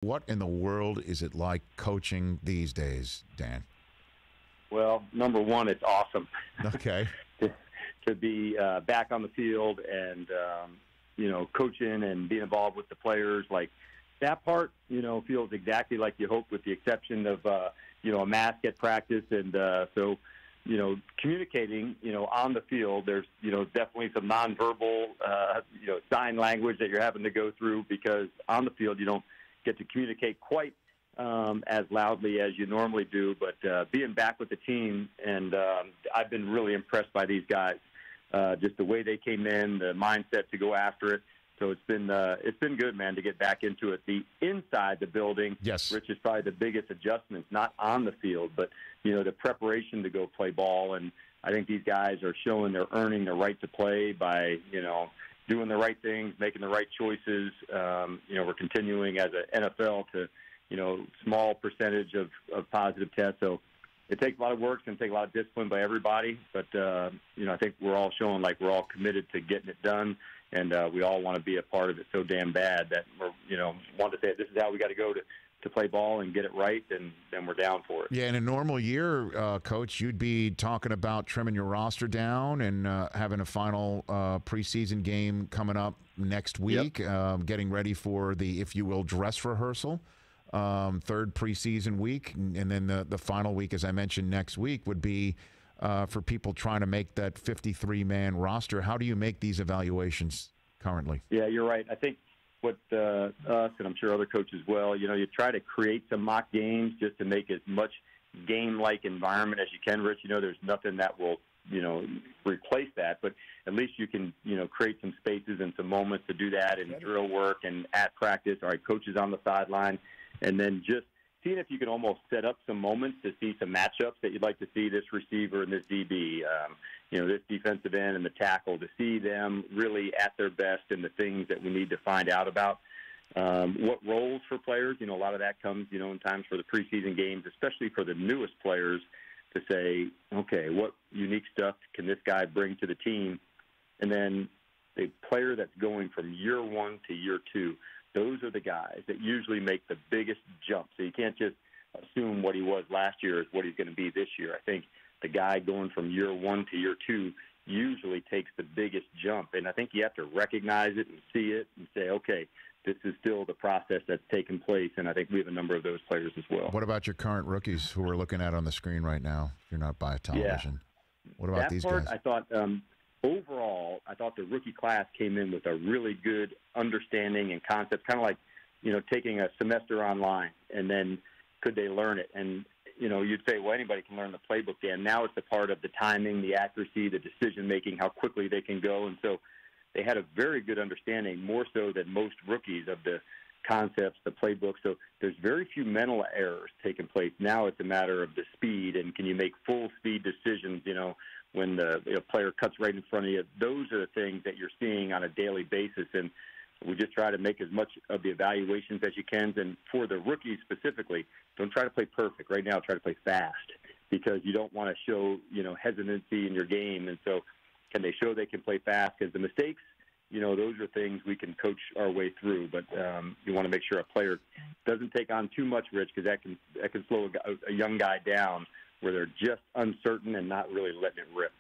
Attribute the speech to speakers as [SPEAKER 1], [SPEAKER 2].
[SPEAKER 1] What in the world is it like coaching these days, Dan?
[SPEAKER 2] Well, number one, it's awesome.
[SPEAKER 1] Okay.
[SPEAKER 2] to be back on the field and, coaching and being involved with the players. Like that part, feels exactly like you hope, with the exception of, a mask at practice. And so, communicating, on the field, there's, definitely some nonverbal, sign language that you're having to go through, because on the field you don't get to communicate quite as loudly as you normally do. But being back with the team, and I've been really impressed by these guys. Just the way they came in, the mindset to go after it. So it's been good, man, to get back into it. The inside the building,
[SPEAKER 1] yes,
[SPEAKER 2] Rich, is probably the biggest adjustments, not on the field, but the preparation to go play ball. And I think these guys are showing they're earning the right to play by doing the right things, making the right choices. We're continuing as an NFL to small percentage of positive tests. So it takes a lot of work, it's going to take a lot of discipline by everybody. But, I think we're all showing like we're all committed to getting it done. And we all want to be a part of it so damn bad that we're, want to say this is how we got to go to play ball and get it right, and then we're down for it.
[SPEAKER 1] Yeah, in a normal year, Coach, you'd be talking about trimming your roster down and having a final preseason game coming up next week,
[SPEAKER 2] Yep.
[SPEAKER 1] Getting ready for the, if you will, dress rehearsal, third preseason week. And then the final week, as I mentioned, next week would be for people trying to make that 53-man roster. How do you make these evaluations currently?
[SPEAKER 2] Yeah, you're right. I think what us, and I'm sure other coaches as well, you try to create some mock games just to make as much game-like environment as you can, Rich. There's nothing that will, replace that, but at least you can, create some spaces and some moments to do that in drill work and at practice. All right, coaches on the sideline, and then just seeing if you can almost set up some moments to see some matchups that you'd like to see, this receiver and this DB, this defensive end and the tackle, to see them really at their best and the things that we need to find out about. What roles for players, a lot of that comes, in times for the preseason games, especially for the newest players, to say, okay, what unique stuff can this guy bring to the team? And then the player that's going from year one to year two, those are the guys that usually make the biggest jump. So you can't just assume what he was last year is what he's going to be this year. I think the guy going from year one to year two usually takes the biggest jump. And I think you have to recognize it and see it and say, okay, this is still the process that's taking place. And I think we have a number of those players as well.
[SPEAKER 1] What about your current rookies who we're looking at on the screen right now, if you're not by television?
[SPEAKER 2] Yeah.
[SPEAKER 1] What about these guys?
[SPEAKER 2] I thought overall, I thought the rookie class came in with a really good understanding and concept, kind of like, taking a semester online, and then could they learn it? And, you'd say, well, anybody can learn the playbook, Dan. Now it's the part of the timing, the accuracy, the decision-making, how quickly they can go. And so they had a very good understanding, more so than most rookies, of the concepts, the playbook. So there's very few mental errors taking place. Now it's a matter of the speed, and can you make full-speed decisions, when the player cuts right in front of you. Those are the things that you're seeing on a daily basis, and we just try to make as much of the evaluations as you can. And for the rookies specifically, don't try to play perfect. Right now, try to play fast, because you don't want to show, hesitancy in your game. And so can they show they can play fast? Because the mistakes, those are things we can coach our way through. But you want to make sure a player doesn't take on too much, Rich, because that can slow a young guy down, where they're just uncertain and not really letting it rip.